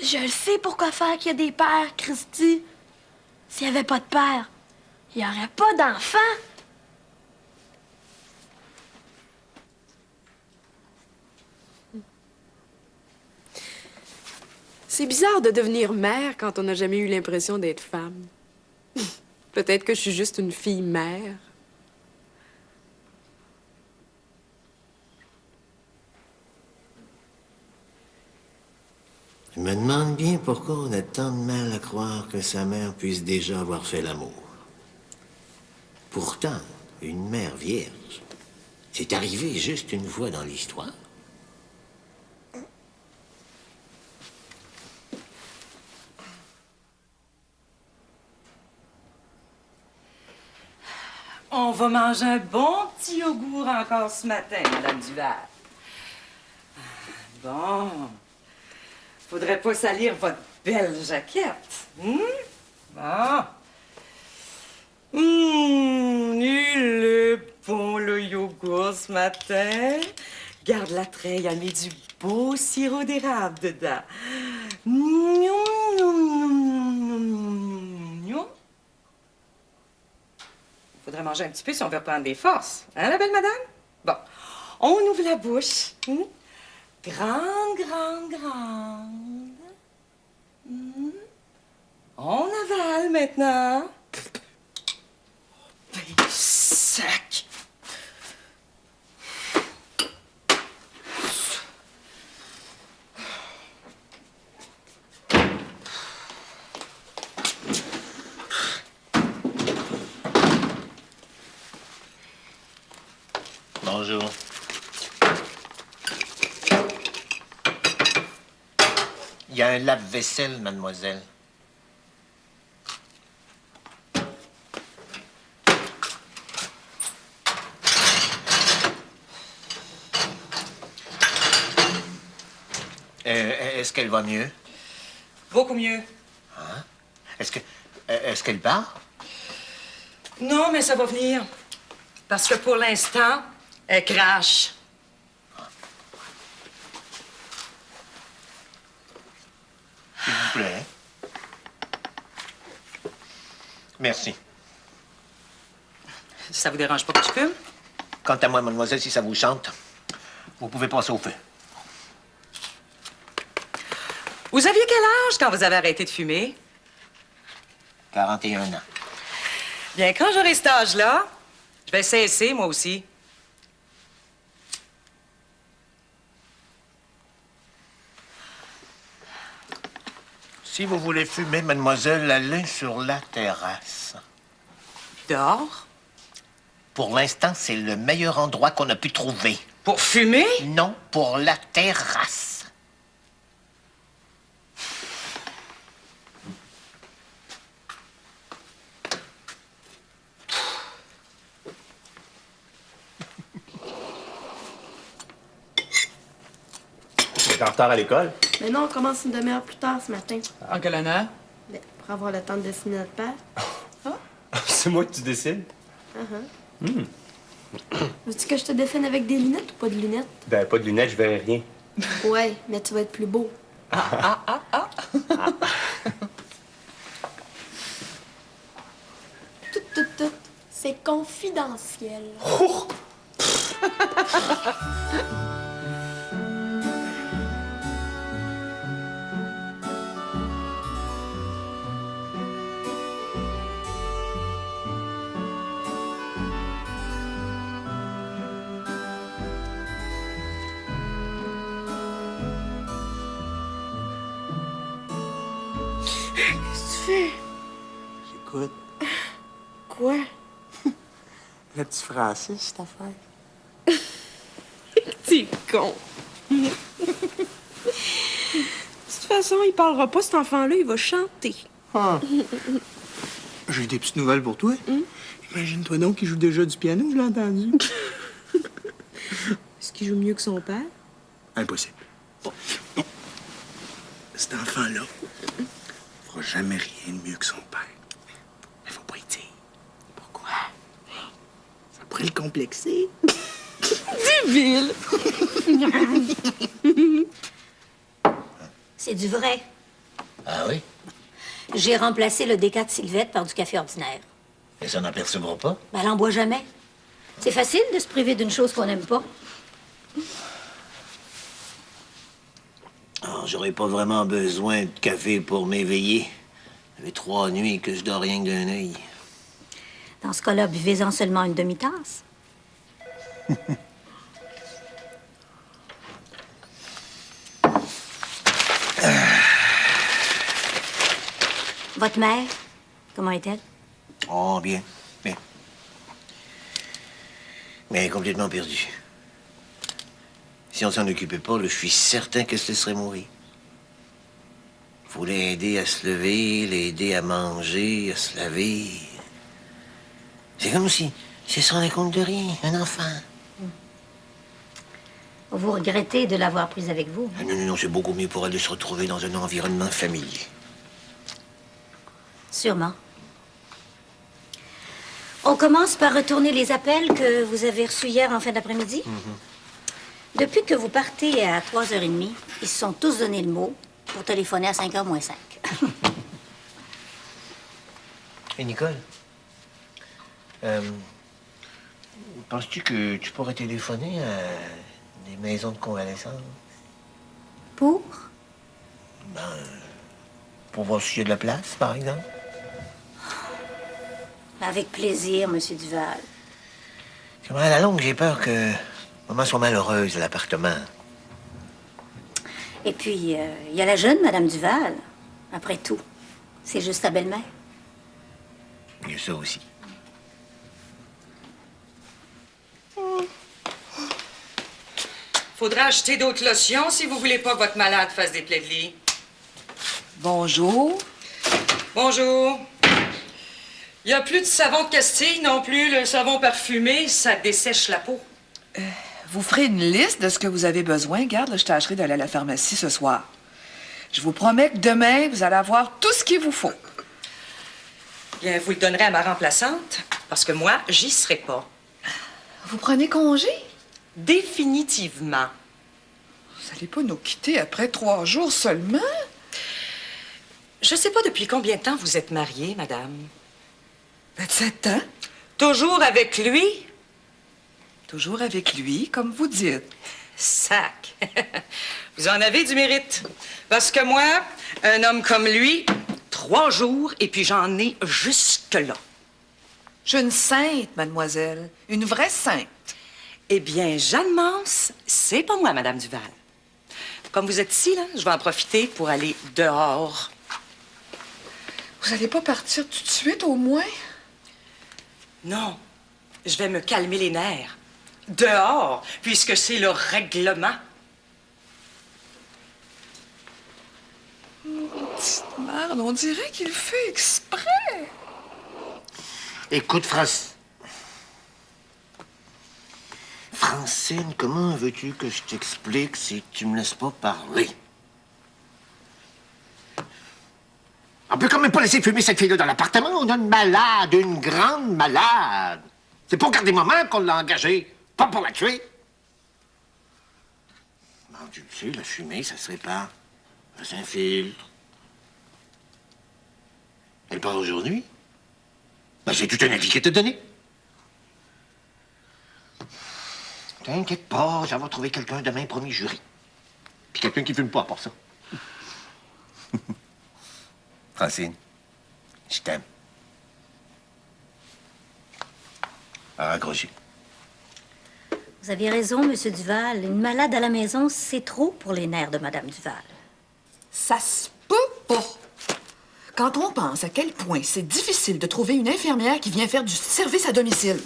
Je le sais pourquoi faire qu'il y a des pères, Christy. S'il n'y avait pas de père, il n'y aurait pas d'enfants. C'est bizarre de devenir mère quand on n'a jamais eu l'impression d'être femme. Peut-être que je suis juste une fille mère. Je me demande bien pourquoi on a tant de mal à croire que sa mère puisse déjà avoir fait l'amour. Pourtant, une mère vierge, c'est arrivé juste une fois dans l'histoire. On va manger un bon petit yogourt encore ce matin, Madame Duval. Bon. Faudrait pas salir votre belle jaquette. Bon. Il est bon, le yogourt, ce matin. Garde la treille, a mis du beau sirop d'érable dedans. Faudrait manger un petit peu si on veut reprendre des forces. Hein, la belle madame? Bon. On ouvre la bouche. Grande, grande, grande. On avale maintenant. Ben, sec. Bonjour. Il y a un lave-vaisselle, mademoiselle. Est-ce qu'elle va mieux? Beaucoup mieux. Hein? Est-ce qu'elle part? Non, mais ça va venir. Parce que pour l'instant, elle crache. S'il vous plaît. Merci. Ça vous dérange pas que je fume? Quant à moi, mademoiselle, si ça vous chante, vous pouvez passer au feu. Vous aviez quel âge quand vous avez arrêté de fumer? 41 ans. Bien, quand j'aurai cet âge-là, je vais cesser, moi aussi. Si vous voulez fumer, mademoiselle, allez sur la terrasse. Dehors? Pour l'instant, c'est le meilleur endroit qu'on a pu trouver. Pour fumer? Non, pour la terrasse. T'es en retard à l'école? Mais non, on commence une demi-heure plus tard ce matin. En quelle honneur? Ben, pour avoir le temps de dessiner notre père. C'est moi que tu décides? Veux-tu que je te dessine avec des lunettes ou pas de lunettes? Ben, pas de lunettes, je verrai rien. Ouais, mais tu vas être plus beau. Tout. C'est confidentiel. Qu'est-ce que tu fais? J'écoute. Quoi? Le petit Francis, cette affaire. T'es con. De toute façon, il parlera pas, cet enfant-là, il va chanter. Ah. J'ai des petites nouvelles pour toi. Imagine-toi donc qu'il joue déjà du piano, je l'ai entendu. Est-ce qu'il joue mieux que son père? Impossible. Non. Cet enfant-là fera jamais rien de mieux que son père. Il faut pas y dire. Pourquoi? Ça pourrait le complexer. Débile! C'est du vrai. Ah oui? J'ai remplacé le décat de Sylvette par du café ordinaire. Et ça n'en percevra pas? Ben, elle en boit jamais. C'est facile de se priver d'une chose qu'on n'aime pas. Alors, j'aurais pas vraiment besoin de café pour m'éveiller. Ça fait 3 nuits que je dors rien que d'un œil. Dans ce cas-là, buvez-en seulement une demi-tasse. Votre mère, comment est-elle? Oh, bien, bien. Mais elle est complètement perdue. Si on s'en occupait pas, là, je suis certain qu'elle se laisserait mourir. Faut l'aider à se lever, l'aider à manger, à se laver. C'est comme si elle se rendait compte de rien, un enfant. Vous regrettez de l'avoir prise avec vous. Ah non, non, non, c'est beaucoup mieux pour elle de se retrouver dans un environnement familier. Sûrement. On commence par retourner les appels que vous avez reçus hier en fin d'après-midi. Depuis que vous partez à 3h30, ils se sont tous donné le mot pour téléphoner à 5h moins 5. Et Nicole, penses-tu que tu pourrais téléphoner à des maisons de convalescence Pour? pour voir s'il y a de la place, par exemple? Avec plaisir, Monsieur Duval. Comment, à la longue, j'ai peur que maman soit malheureuse à l'appartement. Et puis, il y a la jeune Madame Duval. Après tout, c'est juste ta belle-mère. Il y a ça aussi. Faudra acheter d'autres lotions si vous voulez pas que votre malade fasse des plaies de lit. Bonjour. Bonjour. Il n'y a plus de savon de Castille non plus. Le savon parfumé, ça dessèche la peau. Vous ferez une liste de ce que vous avez besoin. Garde, là, je tâcherai d'aller à la pharmacie ce soir. Je vous promets que demain, vous allez avoir tout ce qu'il vous faut. Bien, vous le donnerez à ma remplaçante, parce que moi, j'y serai pas. Vous prenez congé? Définitivement. Vous n'allez pas nous quitter après 3 jours seulement? Je sais pas depuis combien de temps vous êtes mariée, madame. 27 ans. Toujours avec lui? Toujours avec lui, comme vous dites. Sac. Vous en avez du mérite. Parce que moi, un homme comme lui, 3 jours, et puis j'en ai jusque-là. Je suis une sainte, mademoiselle. Une vraie sainte. Eh bien, Jeanne Mance, c'est pas moi, Madame Duval. Comme vous êtes ici, là, je vais en profiter pour aller dehors. Vous allez pas partir tout de suite, au moins? Non, je vais me calmer les nerfs. Dehors, puisque c'est le règlement. Petite merde, on dirait qu'il fait exprès. Écoute, Francine, comment veux-tu que je t'explique si tu me laisses pas parler? On peut quand même pas laisser fumer cette fille-là dans l'appartement. On a une malade, une grande malade. C'est pour garder maman qu'on l'a engagée, pas pour la tuer. Bon, tu le sais, la fumée, ça se répand. Ça s'infiltre. Elle part aujourd'hui. Ben, j'ai tout un avis qu'elle t'a donné. T'inquiète pas, j'avais trouvé quelqu'un demain, promis juré. Puis quelqu'un qui fume pas, à part ça. Francine, je t'aime. À raccrocher. Vous avez raison, Monsieur Duval. Une malade à la maison, c'est trop pour les nerfs de Madame Duval. Ça se peut pas. Quand on pense à quel point c'est difficile de trouver une infirmière qui vient faire du service à domicile.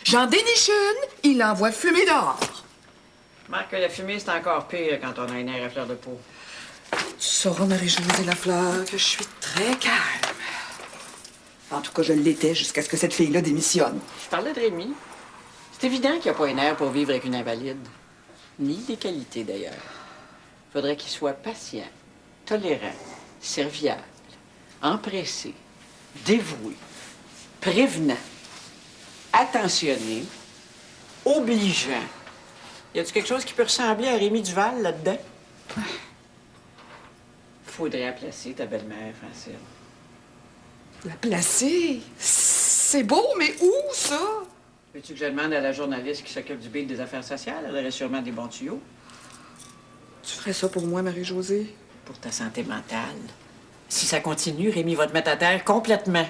J'en déniche une, il l'envoie fumer dehors. Marc, la fumée, c'est encore pire quand on a un air à fleur de peau. Tu sauras, Marie-Josée Lafleur, que je suis très calme. En tout cas, je l'étais jusqu'à ce que cette fille-là démissionne. Je parlais de Rémi. C'est évident qu'il n'y a pas un air pour vivre avec une invalide. Ni des qualités, d'ailleurs. Faudrait qu'il soit patient, tolérant, serviable, empressé, dévoué, prévenant, attentionné, obligeant. Y a-tu quelque chose qui peut ressembler à Rémi Duval là-dedans? faudrait la placer, ta belle-mère, Francine. La placer? C'est beau, mais où, ça? Veux-tu que je demande à la journaliste qui s'occupe du bill des affaires sociales? Elle aurait sûrement des bons tuyaux. Tu ferais ça pour moi, Marie-Josée? Pour ta santé mentale. Si ça continue, Rémi va te mettre à terre complètement.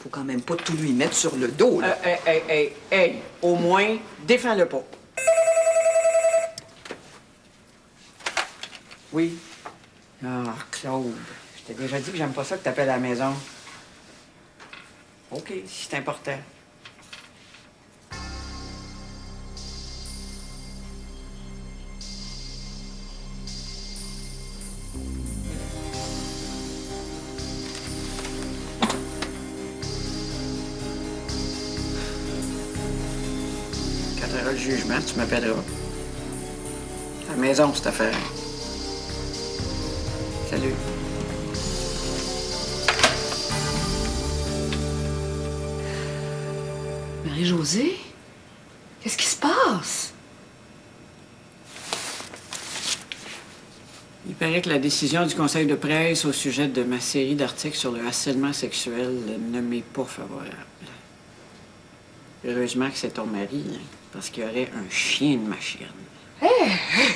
Faut quand même pas tout lui mettre sur le dos, là. Hey, au moins, défends-le pas. Oui. Ah, Claude, je t'ai déjà dit que j'aime pas ça que t'appelles à la maison. OK, si c'est important. Quand t'auras le jugement, tu m'appelleras. À la maison, cette affaire. Salut. Marie-Josée? Qu'est-ce qui se passe? Il paraît que la décision du conseil de presse au sujet de ma série d'articles sur le harcèlement sexuel ne m'est pas favorable. Heureusement que c'est ton mari, hein, parce qu'il y aurait un chien de machine.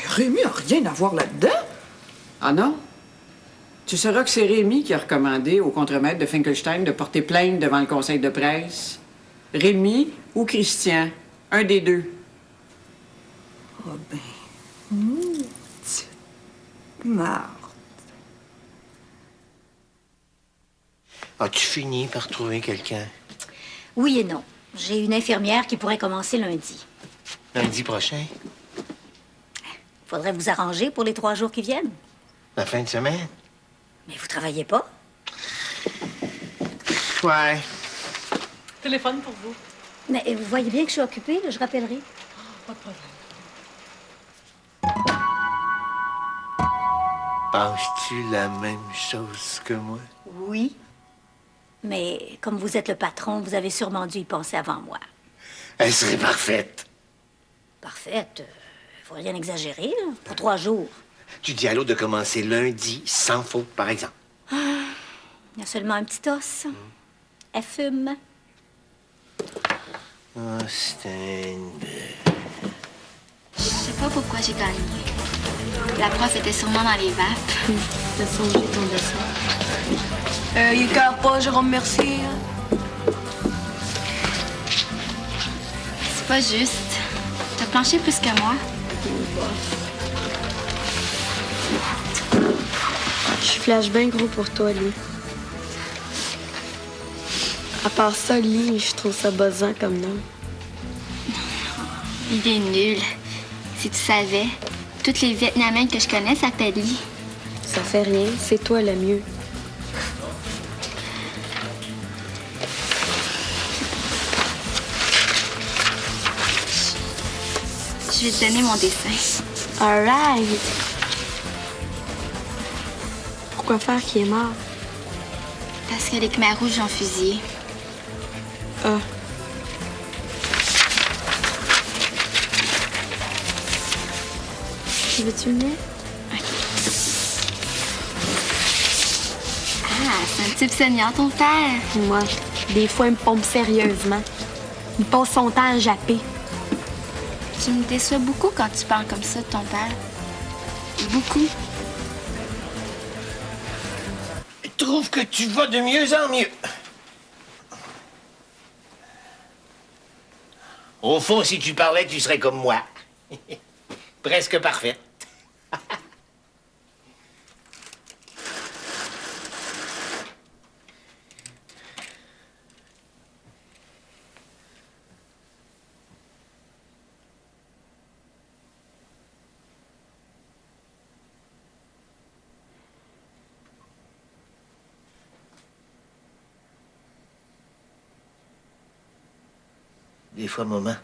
Rémi a rien à voir là-dedans. Ah non? Tu sauras que c'est Rémi qui a recommandé au contremaître de Finkelstein de porter plainte devant le conseil de presse. Rémi ou Christian, un des deux. Oh ben, maudite marde. As-tu fini par trouver quelqu'un? Oui et non. J'ai une infirmière qui pourrait commencer lundi. Lundi prochain? Faudrait vous arranger pour les 3 jours qui viennent. La fin de semaine? Mais vous travaillez pas? Ouais. Téléphone pour vous. Mais vous voyez bien que je suis occupée, là, je rappellerai. Pas de problème. Penses-tu la même chose que moi? Oui. Mais comme vous êtes le patron, vous avez sûrement dû y penser avant moi. Elle serait parfaite. Parfaite. Faut rien exagérer, là, pour 3 jours. Tu dis à l'autre de commencer lundi, sans faute, par exemple. Il y a seulement un petit os. Elle fume. Oh, c'est une belle. Je sais pas pourquoi j'ai gagné. La prof était sûrement dans les vapes. T'as songé ton dessin. Il écœure pas, Jérôme Mercier. C'est pas juste. T'as planché plus que moi. Je flash bien gros pour toi, lui. À part ça, Lee, je trouve ça buzzant comme nom. Il est nul. Si tu savais, toutes les Vietnamiennes que je connais s'appellent Lee. Ça fait rien, c'est toi le mieux. Je vais te donner mon dessin. All right. Pourquoi faire qui est mort? Parce que les Khmers rouges ont fusillé. Ah. Tu veux-tu le mettre? Ah, c'est un type saignant, ton père. Moi, des fois, il me pompe sérieusement. Il passe son temps à japper. Tu me déçois beaucoup quand tu parles comme ça de ton père. Beaucoup. Je trouve que tu vas de mieux en mieux. Au fond, si tu parlais, tu serais comme moi. Presque parfaite. Des fois, maman,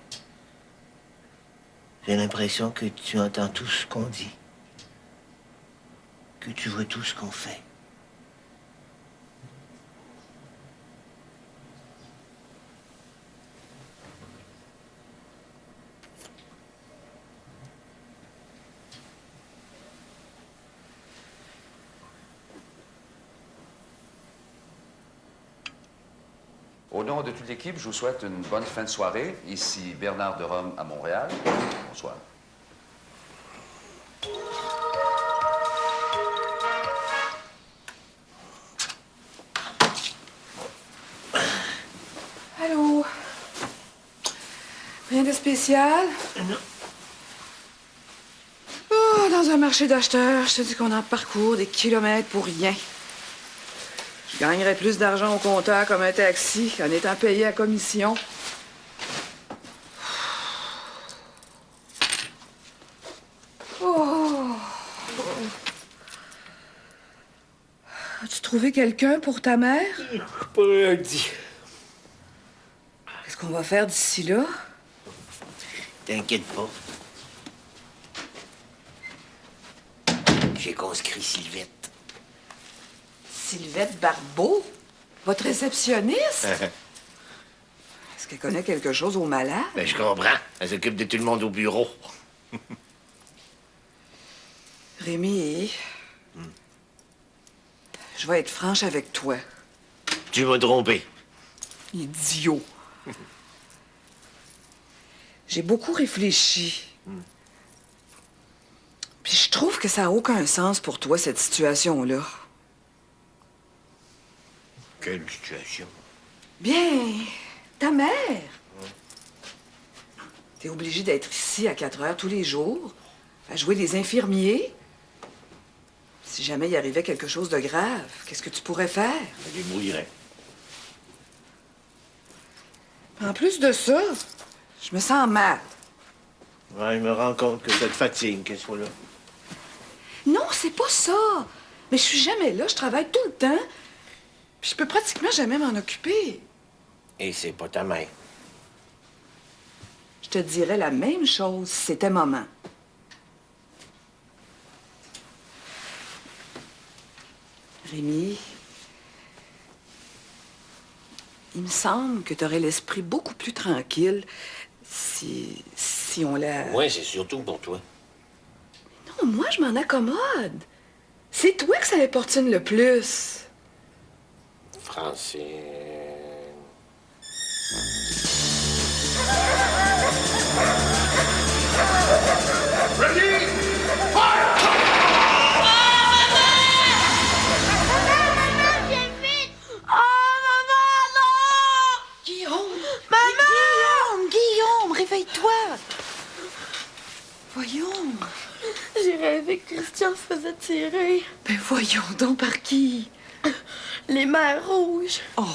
j'ai l'impression que tu entends tout ce qu'on dit, que tu vois tout ce qu'on fait. Au nom de toute l'équipe, je vous souhaite une bonne fin de soirée. Ici Bernard de Rome à Montréal. Bonsoir. Allô? Rien de spécial? Non. Oh, dans un marché d'acheteurs, je te dis qu'on en parcourt des kilomètres pour rien. Je gagnerais plus d'argent au compteur comme un taxi qu'en étant payé à commission. Oh! As-tu trouvé quelqu'un pour ta mère? Pas rien dit. Qu'est-ce qu'on va faire d'ici là? T'inquiète pas. J'ai conscrit Sylvette. Sylvette Barbeau? Votre réceptionniste? Est-ce qu'elle connaît quelque chose aux malades? Ben, je comprends. Elle s'occupe de tout le monde au bureau. Rémi, je vais être franche avec toi. Tu m'as trompé. Idiot. J'ai beaucoup réfléchi. Puis je trouve que ça n'a aucun sens pour toi, cette situation-là. Quelle situation? Bien, ta mère. T'es obligé d'être ici à 4 heures tous les jours, à jouer les infirmiers. Si jamais il arrivait quelque chose de grave, qu'est-ce que tu pourrais faire? Je me débrouillerai. En plus de ça, je me sens mal. Ouais, je me rends compte que ça te fatigue qu'elle soit là. Non, c'est pas ça. Mais je suis jamais là, je travaille tout le temps. Puis je peux pratiquement jamais m'en occuper. Et c'est pas ta mère. Je te dirais la même chose si c'était maman. Rémi, il me semble que tu aurais l'esprit beaucoup plus tranquille si on la... Ouais, c'est surtout pour toi. Non, moi, je m'en accommode. C'est toi que ça importune le plus. Francine. Ready? Guillaume, réveille-toi. Voyons. J'ai rêvé que Christian se faisait tirer. Ben voyons donc par qui? Les mers rouges. Oh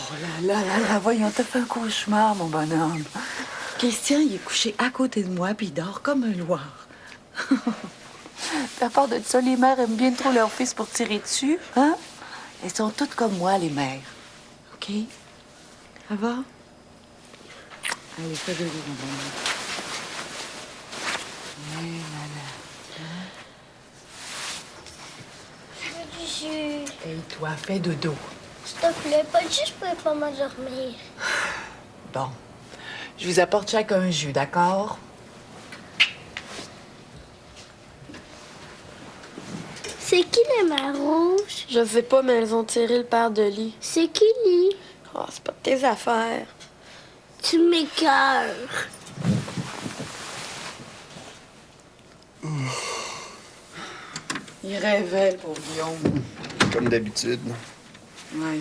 là, voyons, t'as fait un cauchemar, mon bonhomme. Christian, il est couché à côté de moi, puis il dort comme un loir. À part de ça, les mères aiment bien trop leur fils pour tirer dessus, hein? Elles sont toutes comme moi, les mères. OK? Ça va? Allez, fais de l'eau, mon bonhomme. Je veux du jus. Et toi, fais dodo. S'il te plaît, pas de jus, je pourrais pas m'endormir. Bon. Je vous apporte chacun un jus, d'accord? C'est qui les mères rouges? Je sais pas, mais elles ont tiré le père de lit. C'est qui lui? Oh, c'est pas de tes affaires. Tu m'écœures. Il rêvait, le pauvre Guillaume. Comme d'habitude. Ouais.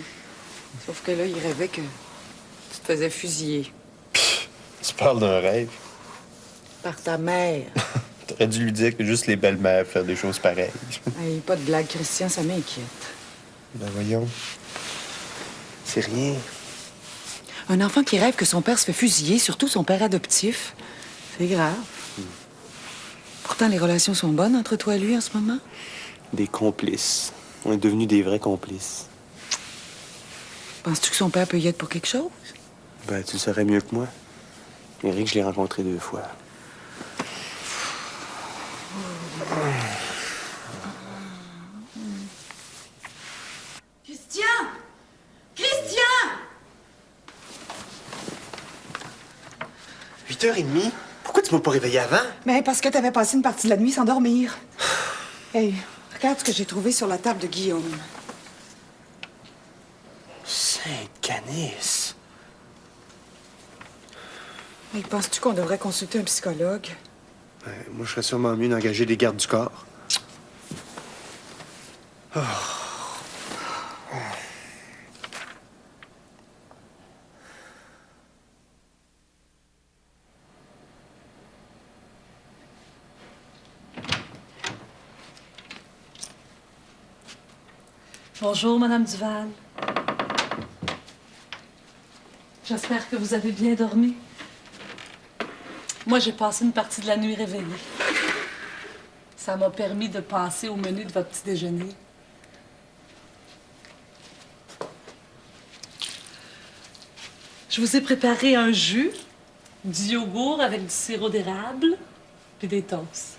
Sauf que là, il rêvait que tu te faisais fusiller. Tu parles d'un rêve. Par ta mère. T'aurais dû lui dire que juste les belles-mères font des choses pareilles. Hey, pas de blague, Christian, ça m'inquiète. Ben voyons. C'est rien. Un enfant qui rêve que son père se fait fusiller, surtout son père adoptif, c'est grave. Pourtant, les relations sont bonnes entre toi et lui en ce moment. Des complices. On est devenus des vrais complices. Penses-tu que son père peut y être pour quelque chose? Ben, tu le saurais mieux que moi. Éric, je l'ai rencontré 2 fois. Christian! Christian! 8h30? Pourquoi tu m'as pas réveillé avant? Mais parce que t'avais passé une partie de la nuit sans dormir. Hey, regarde ce que j'ai trouvé sur la table de Guillaume. Sainte-Canice. Hey, penses-tu qu'on devrait consulter un psychologue? Moi, je serais sûrement mieux d'engager des gardes du corps. Oh. Bonjour, Madame Duval. J'espère que vous avez bien dormi. Moi, j'ai passé une partie de la nuit réveillée. Ça m'a permis de passer au menu de votre petit déjeuner. Je vous ai préparé un jus, du yogourt avec du sirop d'érable, puis des toasts.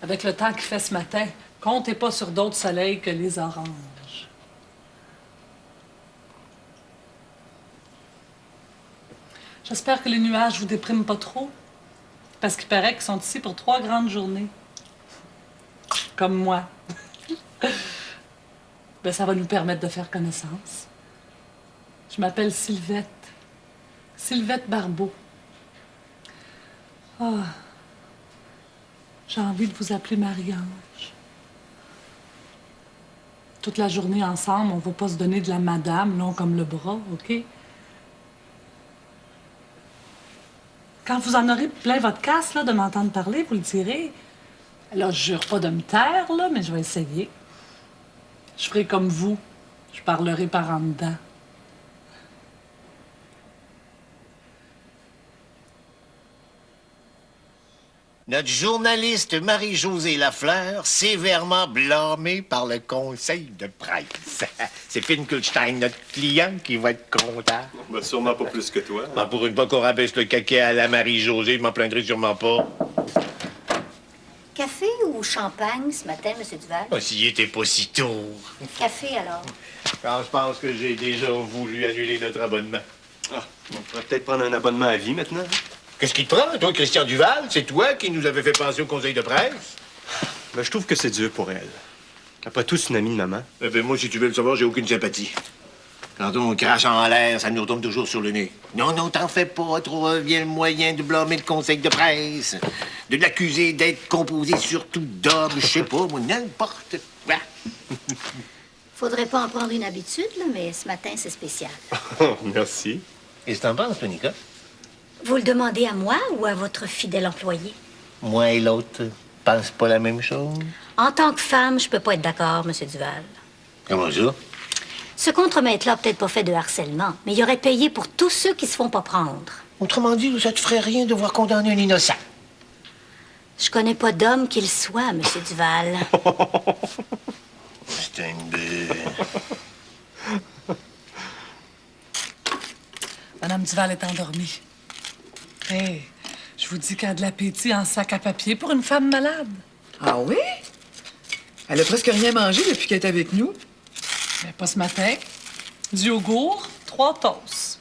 Avec le temps qu'il fait ce matin, comptez pas sur d'autres soleils que les oranges. J'espère que les nuages vous dépriment pas trop, parce qu'il paraît qu'ils sont ici pour 3 grandes journées. Comme moi. Ben, ça va nous permettre de faire connaissance. Je m'appelle Sylvette. Sylvette Barbeau. Ah... J'ai envie de vous appeler Marie-Ange. Toute la journée ensemble, on va pas se donner de la madame, long comme le bras, OK? Quand vous en aurez plein votre casse, là, de m'entendre parler, vous le direz. Là, je jure pas de me taire, là, mais je vais essayer. Je ferai comme vous. Je parlerai par en dedans. Notre journaliste Marie-Josée Lafleur, sévèrement blâmée par le conseil de presse. C'est Finn Kulstein, notre client, qui va être content. Ben, sûrement pas plus que toi. Ben, pour une fois qu'on rabaisse le caquet à la Marie-Josée, je m'en plaindrai sûrement pas. Café ou champagne ce matin, M. Duval? Ben, s'il était pas si tôt. Café, alors. Quand je pense que j'ai déjà voulu annuler notre abonnement. Ah, on pourrait peut-être prendre un abonnement à vie maintenant. Qu'est-ce qui te prend, toi, Christian Duval? C'est toi qui nous avais fait penser au conseil de presse? Ben, je trouve que c'est dur pour elle. Après tout, c'est une amie de maman. Eh ben, moi, si tu veux le savoir, j'ai aucune sympathie. Quand on crache en l'air, ça nous retombe toujours sur le nez. Non, non, t'en fais pas. Trouve bien le moyen de blâmer le conseil de presse. De l'accuser d'être composé surtout d'hommes, je sais pas, moi, n'importe quoi. Faudrait pas en prendre une habitude, là, mais ce matin, c'est spécial. Merci. Qu'est-ce que t'en penses, Monica? Vous le demandez à moi ou à votre fidèle employé? Moi et l'autre pensent pas la même chose. En tant que femme, je peux pas être d'accord, M. Duval. Comment ça? Ce contremaître-là a peut-être pas fait de harcèlement, mais il aurait payé pour tous ceux qui se font pas prendre. Autrement dit, ça te ferait rien de voir condamner un innocent. Je connais pas d'homme qu'il soit, M. Duval. C'est une belle... Madame Duval est endormie. Hey, je vous dis qu'elle a de l'appétit en sac à papier pour une femme malade. Ah oui? Elle a presque rien mangé depuis qu'elle est avec nous. Mais pas ce matin. Du yogourt, 3 toasts.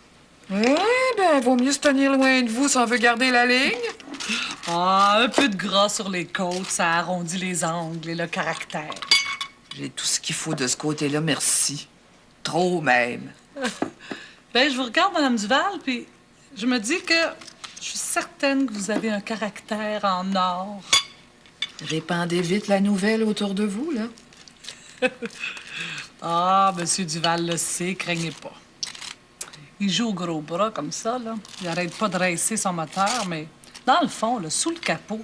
Ouais, ben, vaut mieux se tenir loin de vous si on veut garder la ligne. Ah, un peu de gras sur les côtes, ça arrondit les angles et le caractère. J'ai tout ce qu'il faut de ce côté-là, merci. Trop même. Ben, je vous regarde, Madame Duval, puis je me dis que je suis certaine que vous avez un caractère en or. Répandez vite la nouvelle autour de vous, là. Ah, Monsieur Duval le sait, craignez pas. Il joue au gros bras comme ça, là. Il arrête pas de racer son moteur, mais dans le fond, là, sous le capot,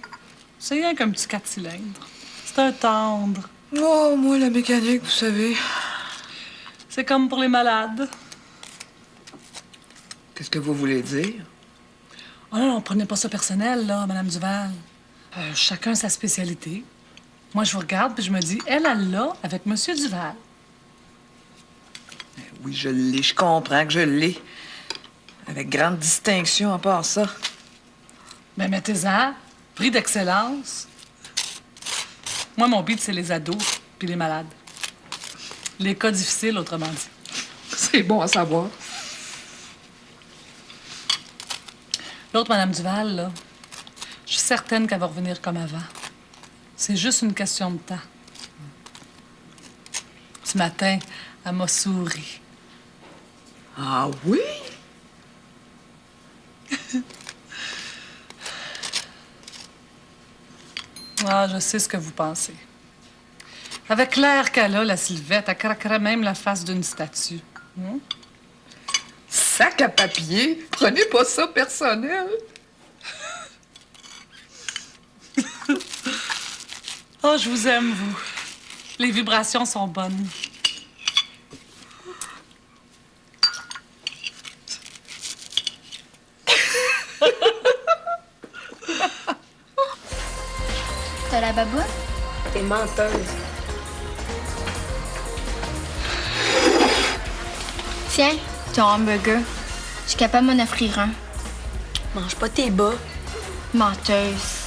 c'est rien qu'un petit 4 cylindres. C'est un tendre. Oh, moi, la mécanique, vous savez. C'est comme pour les malades. Qu'est-ce que vous voulez dire? Oh non, prenez pas ça personnel, là, Madame Duval. Chacun sa spécialité. Moi, je vous regarde puis je me dis, elle l'a avec Monsieur Duval. Oui, je l'ai, je comprends que je l'ai. Avec grande distinction en part ça. Ben, mettez-en. Prix d'excellence. Moi, mon beat, c'est les ados puis les malades. Les cas difficiles, autrement dit. C'est bon à savoir. L'autre, Madame Duval, là, je suis certaine qu'elle va revenir comme avant. C'est juste une question de temps. Ce matin, Elle m'a souri. Ah oui? Ah, je sais ce que vous pensez. Avec l'air qu'elle a, la Sylvette, elle craquerait même la face d'une statue. Sac à papier? Prenez pas ça personnel. Oh, je vous aime, vous. Les vibrations sont bonnes. T'as la baboune? T'es menteuse. Tiens, ton hamburger. Je suis capable de m'en offrir un. Mange pas tes bas. Menteuse.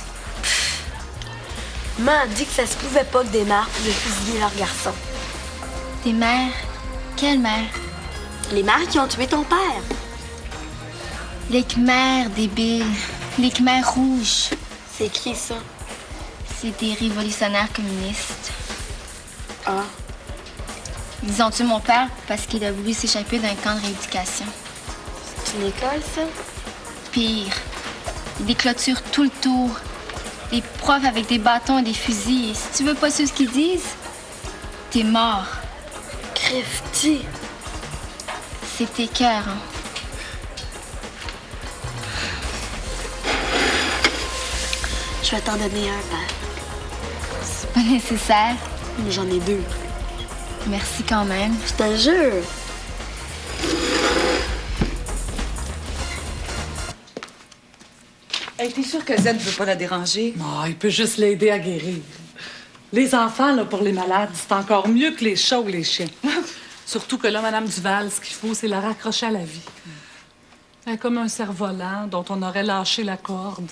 Maman a dit que ça se pouvait pas que des mères pouvaient fusiller leurs garçons. Des mères? Quelle mère? Les mères qui ont tué ton père. Les Khmers, débile. Les Khmers rouges. C'est écrit ça. C'est des révolutionnaires communistes. Ah. Ils ont tué mon père parce qu'il a voulu s'échapper d'un camp de rééducation. C'est une école, ça? Pire. Des clôtures tout le tour. Des profs avec des bâtons et des fusils. Et si tu veux pas suivre ce qu'ils disent, t'es mort. Crève-tu? C'est tes cœurs, hein? Je vais t'en donner un, père. C'est pas nécessaire. Mais j'en ai deux. Merci quand même. Je te jure. Hey, t'es sûre que Z ne veut pas la déranger? Oh, il peut juste l'aider à guérir. Les enfants, là, pour les malades, c'est encore mieux que les chats ou les chiens. Surtout que là, Madame Duval, ce qu'il faut, c'est la raccrocher à la vie. Elle est comme un cerf-volant dont on aurait lâché la corde.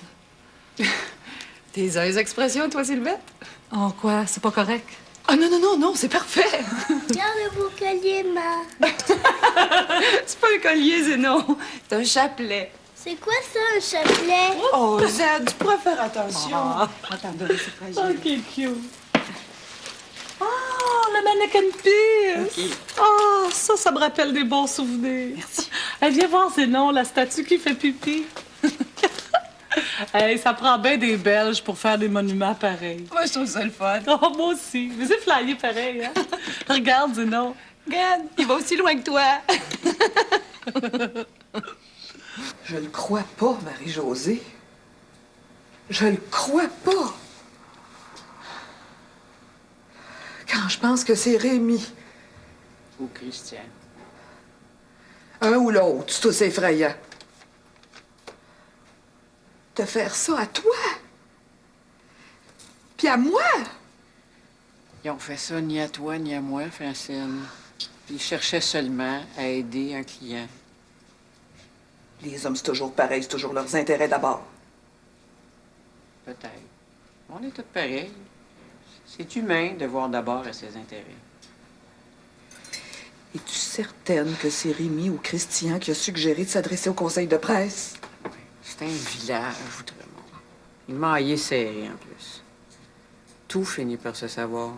Tes les expressions, toi, Sylvette? Oh, quoi? C'est pas correct? Ah non, non, non, non, c'est parfait. Regarde le beau collier, ma. C'est pas un collier, Zénon. C'est un chapelet. C'est quoi ça, un chapelet? Oh, Z, tu pourrais faire attention. Attends, Doris, c'est fragile. OK, cute. Oh, le mannequin pisse! Oh, ça me rappelle des bons souvenirs. Merci. Elle vient voir Zénon, la statue qui fait pipi. Hey, ça prend bien des Belges pour faire des monuments pareils. Moi, je trouve ça le fun. Oh, moi aussi. Mais c'est flyé pareil, hein? Regarde, Zénon. Regarde, il va aussi loin que toi. Je le crois pas, Marie-Josée. Je le crois pas. Quand je pense que c'est Rémi, Ou Christian. un ou l'autre, c'est tous effrayant. De faire ça à toi. Puis à moi. Ils ont fait ça ni à toi ni à moi, Francine. Ils cherchaient seulement à aider un client. Les hommes, c'est toujours pareil, c'est toujours leurs intérêts d'abord. Peut-être. On est tous pareils. C'est humain de voir d'abord à ses intérêts. Es-tu certaine que c'est Rémi ou Christian qui a suggéré de s'adresser au conseil de presse? C'est un village, Outremont. Il m'a haillé serré, en plus. Tout finit par se savoir.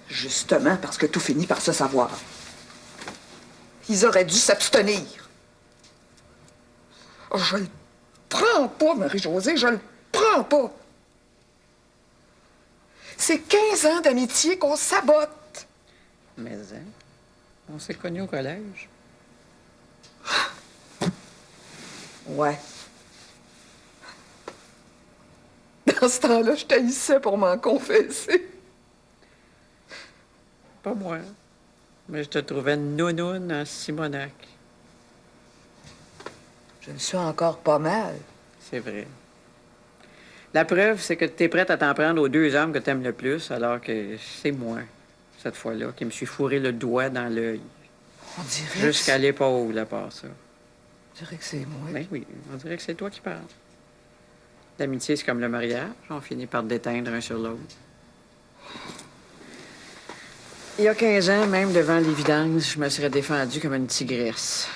Justement, parce que tout finit par se savoir. Ils auraient dû s'abstenir. Oh, je le prends pas, Marie-Josée, je le prends pas. C'est 15 ans d'amitié qu'on sabote. Mais, hein, on s'est connus au collège. Ouais. Dans ce temps-là, je t'haïssais pour m'en confesser. Pas moi. Mais je te trouvais nounoune en Simonac. Je le suis encore pas mal. C'est vrai. La preuve, c'est que tu es prête à t'en prendre aux deux hommes que tu aimes le plus, alors que c'est moi, cette fois-là, qui me suis fourré le doigt dans l'œil. On dirait. Jusqu'à l'épaule, à part ça. On dirait que c'est moi. Ben oui, on dirait que c'est toi qui parles. L'amitié, c'est comme le mariage. On finit par déteindre un sur l'autre. Il y a 15 ans, même devant l'évidence, je me serais défendue comme une tigresse.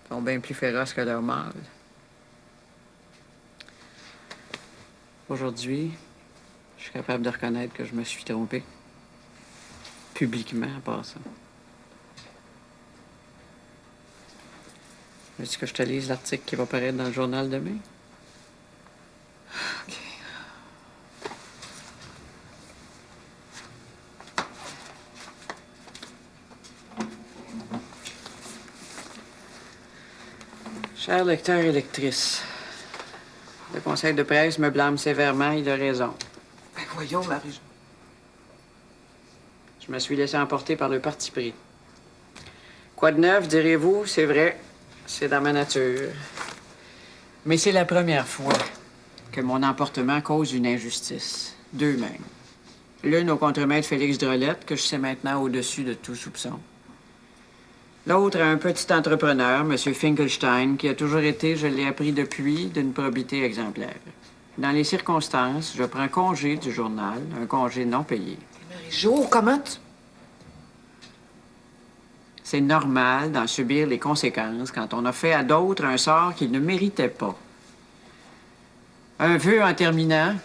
Ils sont bien plus féroces que leurs mâles. Aujourd'hui, je suis capable de reconnaître que je me suis trompée. publiquement en passant. Veux-tu que je te lise l'article qui va paraître dans le journal demain? OK. Chers lecteurs et lectrices, le conseil de presse me blâme sévèrement, il a raison. Ben voyons, Marie. Je me suis laissé emporter par le parti pris. Quoi de neuf, direz-vous? C'est vrai, c'est dans ma nature. Mais c'est la première fois que mon emportement cause une injustice. Deux même. L'une au contremaître Félix Drolette, que je sais maintenant au-dessus de tout soupçon. L'autre à un petit entrepreneur, M. Finkelstein, qui a toujours été, je l'ai appris depuis, d'une probité exemplaire. Dans les circonstances, je prends congé du journal, un congé non payé. Marie-Jo, comment tu... C'est normal d'en subir les conséquences quand on a fait à d'autres un sort qu'ils ne méritaient pas. Un vœu en terminant,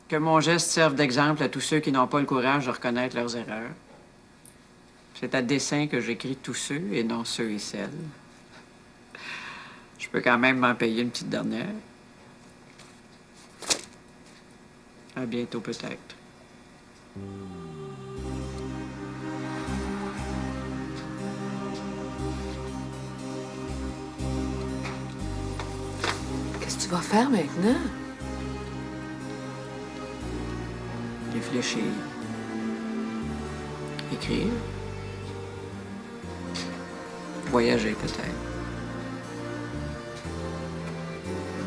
que mon geste serve d'exemple à tous ceux qui n'ont pas le courage de reconnaître leurs erreurs. C'est à dessein que j'écris tous ceux et non ceux et celles. Je peux quand même m'en payer une petite dernière. À bientôt peut-être. Qu'est-ce que tu vas faire maintenant? Réfléchir. Écrire. Voyager peut-être.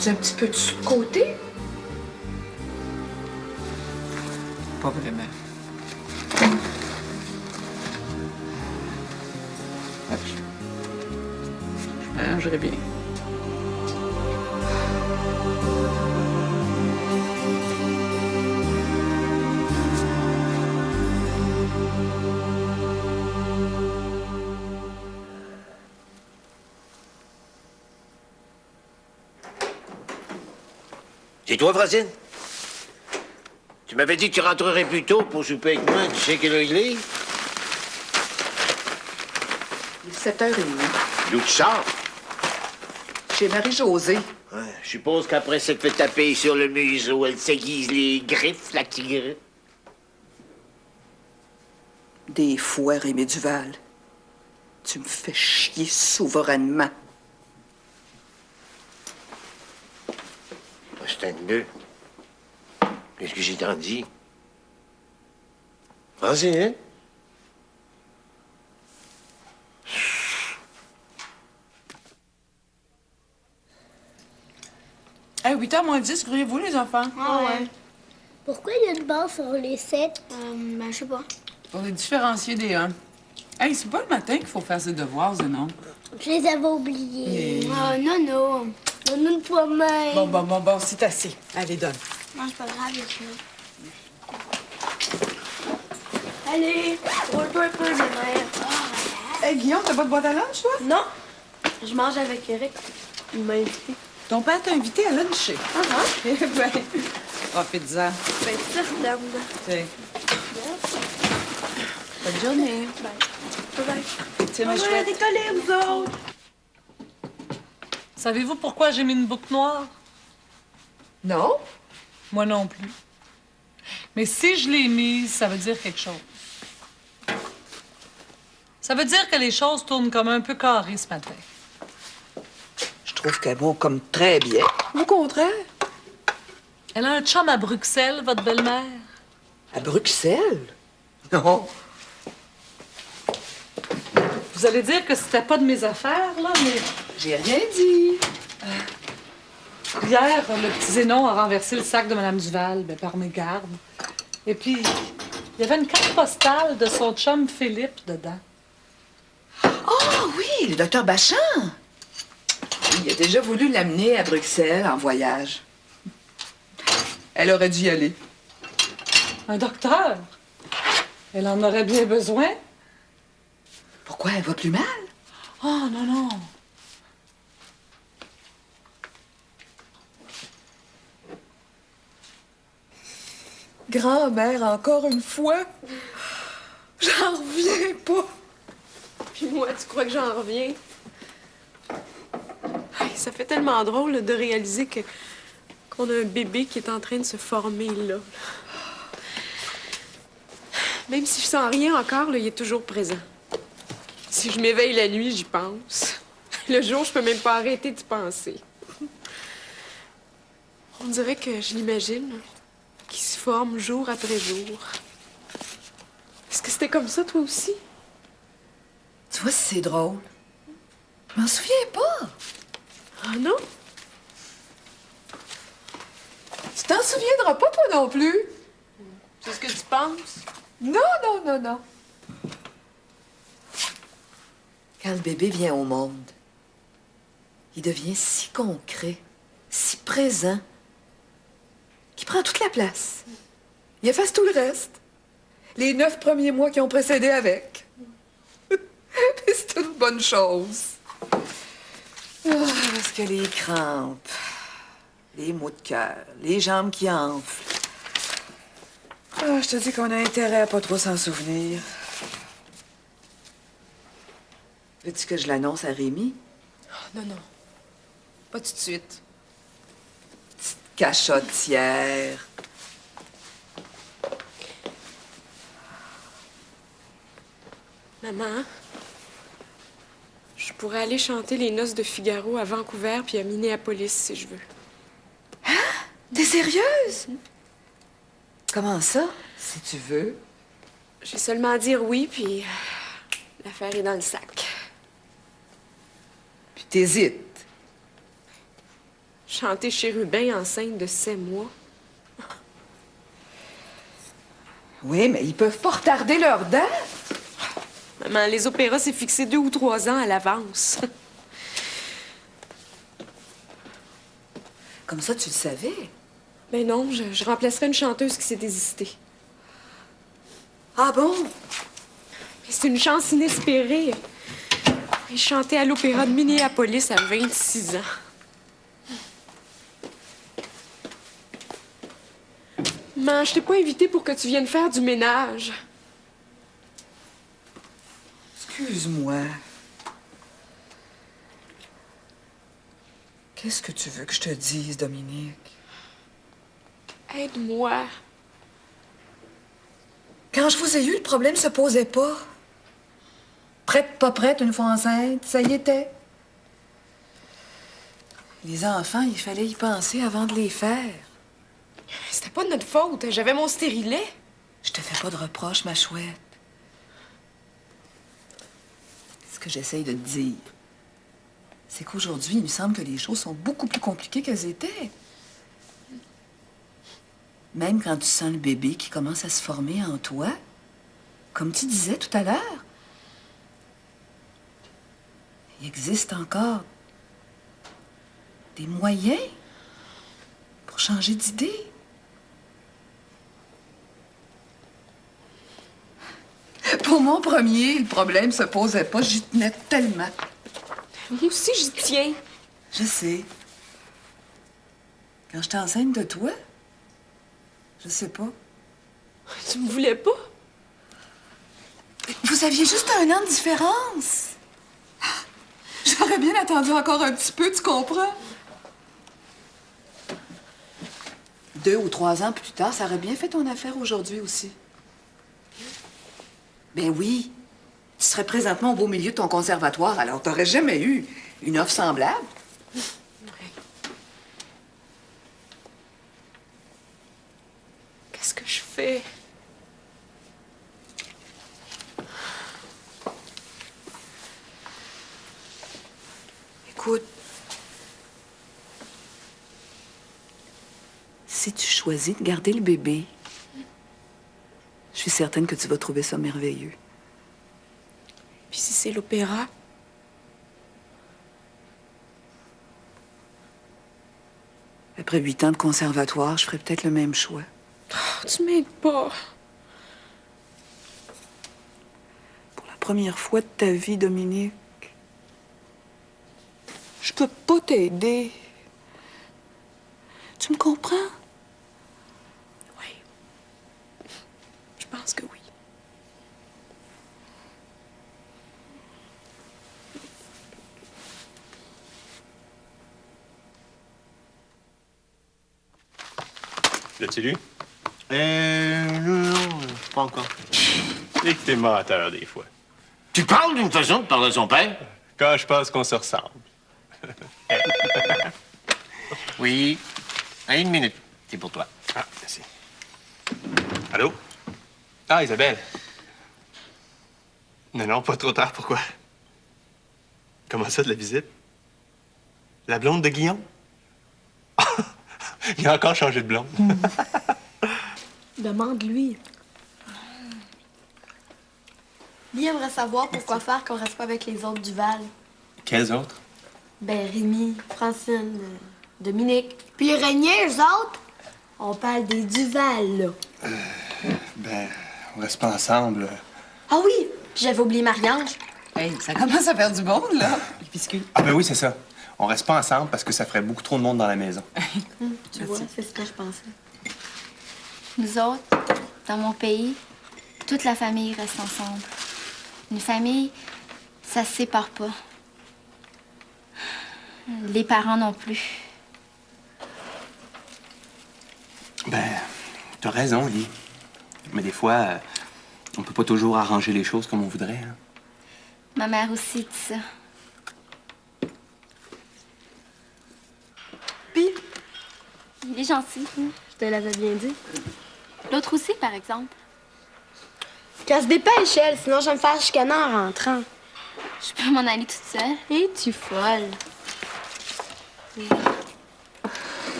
Tu es un petit peu de côté? Pas vraiment. Je mangerai bien. C'est toi, Francine? Tu m'avais dit que tu rentrerais plus tôt pour souper avec moi. Tu sais quelle heure il est? Il est 7h30. D'où tu sors? Chez Marie-Josée. Ouais, je suppose qu'après s'être fait taper sur le museau, elle s'aiguise les griffes, la tigre. Des fois, Rémi Duval, tu me fais chier souverainement. C'est un nœud. Qu'est-ce que j'ai tant dit? Francine? À 8h moins 10, courriez-vous, les enfants? Ah ouais. Pourquoi il y a une barre sur les 7? Je sais pas. Pour les différencier des 1. Hey, c'est pas le matin qu'il faut faire ses devoirs, non? Je les avais oubliés. Non, non. Donne-nous une toi-même. Bon, c'est assez. Allez, donne. Non, c'est pas grave, ça. Allez, roule-toi un peu, les mères. Hey, Guillaume, t'as pas de boîte à lunch, toi? Non. Je mange avec Eric. Il m'a invité. Ton père t'a invité à luncher. Ah, Ben, profite-en. ben, certaine. Tiens. Bonne journée. Bye. Tiens, ma On va chouette. décoller, vous autres. Savez-vous pourquoi j'ai mis une boucle noire? Non? Moi non plus. Mais si je l'ai mise, ça veut dire quelque chose. Ça veut dire que les choses tournent comme un peu carrées ce matin. Je trouve qu'elle vaut comme très bien. Au contraire. Elle a un chum à Bruxelles, votre belle-mère. À Bruxelles? Non. Vous allez dire que c'était pas de mes affaires, là, mais... J'ai rien dit. Hier, le petit Zénon a renversé le sac de Mme Duval, par mégarde. Et puis, il y avait une carte postale de son chum Philippe dedans. Oh oui, le docteur Bachand. Il a déjà voulu l'amener à Bruxelles en voyage. Elle aurait dû y aller. Un docteur? Elle en aurait bien besoin? Pourquoi elle va plus mal? Oh, non. Grand-mère, encore une fois. J'en J'en reviens pas. Puis moi, tu crois que j'en reviens? Hey, ça fait tellement drôle là, de réaliser qu'on a un bébé qui est en train de se former là. Même si je sens rien encore, là, il est toujours présent. Si je m'éveille la nuit, j'y pense. Le jour, je peux même pas arrêter d'y penser. On dirait que je l'imagine, qu'il se forme jour après jour. Est-ce que c'était comme ça, toi aussi? Tu vois, si c'est drôle. Je m'en souviens pas. Ah non? Tu t'en souviendras pas, toi non plus. C'est ce que tu penses? Non, non, non, non. Quand le bébé vient au monde, il devient si concret, si présent, qu'il prend toute la place. Il efface tout le reste. Les 9 premiers mois qui ont précédé avec. C'est une bonne chose. Parce que les crampes, les maux de cœur, les jambes qui enflent. Ah, je te dis qu'on a intérêt à pas trop s'en souvenir. Veux-tu que je l'annonce à Rémi? Non, non. Pas tout de suite. Petite cachotière. Maman, je pourrais aller chanter les noces de Figaro à Vancouver puis à Minneapolis si je veux. T'es sérieuse? Comment ça, si tu veux? J'ai seulement à dire oui, puis l'affaire est dans le sac. Puis t'hésites. Chanter chérubin enceinte de 7 mois. Oui, mais ils peuvent pas retarder leur date. Maman, les opéras, c'est fixé 2 ou 3 ans à l'avance. Comme ça, tu le savais. Ben non, je remplacerai une chanteuse qui s'est désistée. Ah bon? Mais c'est une chance inespérée. Et chanter à l'opéra de Minneapolis à 26 ans. Maman, je t'ai pas invitée pour que tu viennes faire du ménage. Excuse-moi. Qu'est-ce que tu veux que je te dise, Dominique? Aide-moi. Quand je vous ai eu, le problème se posait pas. Prête, pas prête, une fois enceinte, ça y était. Les enfants, il fallait y penser avant de les faire. C'était pas de notre faute. J'avais mon stérilet. Je te fais pas de reproches, ma chouette. Ce que j'essaye de te dire, c'est qu'aujourd'hui, il me semble que les choses sont beaucoup plus compliquées qu'elles étaient. Même quand tu sens le bébé qui commence à se former en toi, comme tu disais tout à l'heure, il existe encore des moyens pour changer d'idée. Pour mon premier, le problème se posait pas, j'y tenais tellement. Moi aussi, j'y tiens. Je sais. Quand j'étais enceinte de toi, je sais pas. Tu me voulais pas? Vous aviez juste 1 an de différence. J'aurais bien attendu encore un petit peu, tu comprends? 2 ou 3 ans plus tard, ça aurait bien fait ton affaire aujourd'hui aussi. Ben oui. Tu serais présentement au beau milieu de ton conservatoire, alors t'aurais jamais eu une offre semblable. Qu'est-ce que je fais? Écoute, si tu choisis de garder le bébé, je suis certaine que tu vas trouver ça merveilleux. Puis si c'est l'opéra? Après 8 ans de conservatoire, je ferais peut-être le même choix. Oh, tu m'aides pas. Pour la première fois de ta vie, Dominique, je peux pas t'aider. Tu me comprends? Oui. Je pense que oui. L'as-tu lu? Non, pas encore. Et que t'es menteur, des fois. Tu parles d'une façon de parler à son père? Quand je pense qu'on se ressemble. Oui. À 1 minute. C'est pour toi. Ah, merci. Allô? Ah, Isabelle. Non, pas trop tard, pourquoi? Comment ça, de la visite? La blonde de Guillaume? Il a encore changé de blonde. Demande-lui. Lui aimerait savoir pourquoi faire qu'on reste pas avec les autres Duval. Quels autres? Ben, Rémi, Francine, Dominique. Puis Régnier, eux autres? On parle des Duval, là. Ben, on reste pas ensemble. Ah oui, puis j'avais oublié Marie-Ange. Hey, ça commence à faire du monde, là. Les biscuits. Ah ben oui, c'est ça. On reste pas ensemble parce que ça ferait beaucoup trop de monde dans la maison. Tu vois, c'est ce que je pensais. Nous autres, dans mon pays, toute la famille reste ensemble. Une famille, ça se sépare pas. Les parents non plus. Ben, t'as raison, Lee. Mais des fois, on peut pas toujours arranger les choses comme on voudrait, hein. Ma mère aussi dit ça. Puis, Il est gentil. je te l'avais bien dit. L'autre aussi, par exemple. Qu'elle se dépêche, elle, sinon je vais me faire chicaner en rentrant. Je peux m'en aller toute seule. Es-tu folle?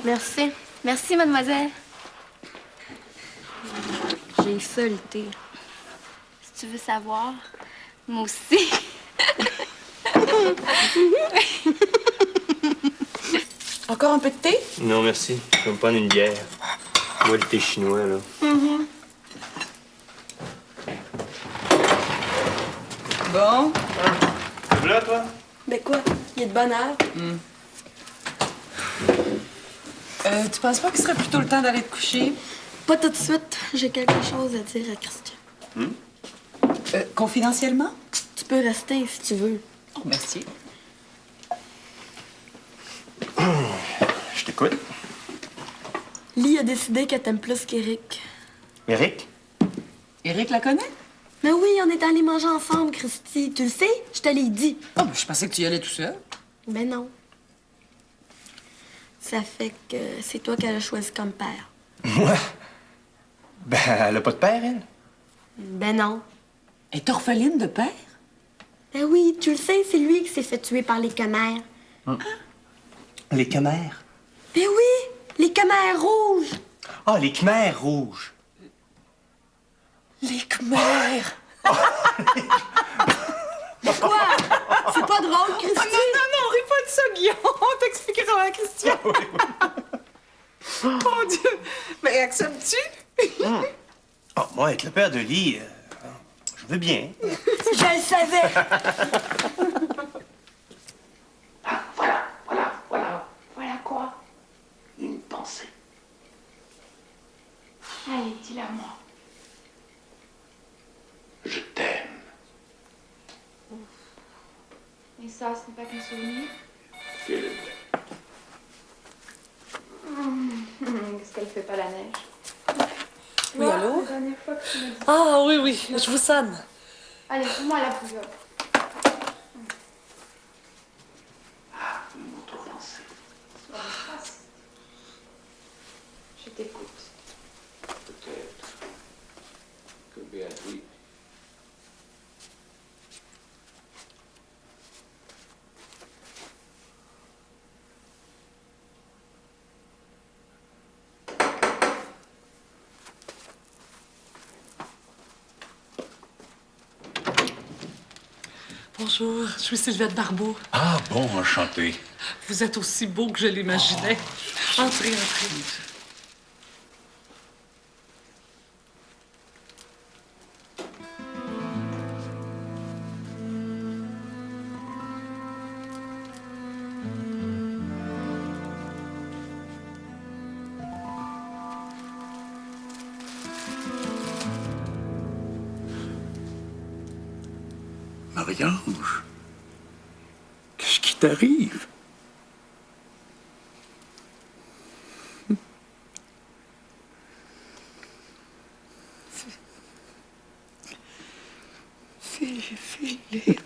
Merci. Merci, mademoiselle. J'ai ça, le thé. Si tu veux savoir, moi aussi. Encore un peu de thé? Non, merci. Je vais me prendre une bière. Moi, le thé chinois, là. Bon. T'es là, toi? Ben quoi? Il est de bonne heure? Tu penses pas qu'il serait plutôt le temps d'aller te coucher? Pas tout de suite. J'ai quelque chose à dire à Christian. Confidentiellement? Tu peux rester si tu veux. Oh, merci. Je t'écoute. Lee a décidé qu'elle t'aime plus qu'Éric. Eric? Éric la connaît? Mais oui, on est allés manger ensemble, Christy. Tu le sais? Je te l'ai dit. Oh, mais je pensais que tu y allais tout seul. Ben non. Ça fait que c'est toi qu'elle a choisi comme père. Moi? Ben, elle a pas de père, elle? Ben non. Elle est orpheline de père? Ben oui, tu le sais, c'est lui qui s'est fait tuer par les commères. Les Khmers. Ben oui, les commères rouges. Ah, les Khmers rouges. Les Khmers! Quoi? C'est pas drôle, Christy? Non, ris pas de ça, Guillaume. On t'expliquera à Christian. Mon Dieu! Mais acceptes-tu? Oh, moi, être le père de Lee, je veux bien. Je le savais. Voilà quoi? Une pensée. Allez, dis-la moi. Je t'aime. Et ça, ce n'est pas qu'un souvenir. Qu'est-ce qu'elle fait pas la neige? Oui, allô? La dernière fois que tu m'as dit. Ah, oui, je vous sonne. Allez, fais-moi la bouillotte. Une autre pensée. Sois en face. Je t'écoute. Peut-être que Béatrice. Bonjour, je suis Sylvette Barbeau. Ah, bon, enchanté. Vous êtes aussi beau que je l'imaginais. Entrez, entrez. Marie-Ange, qu'est-ce qui t'arrive? filé.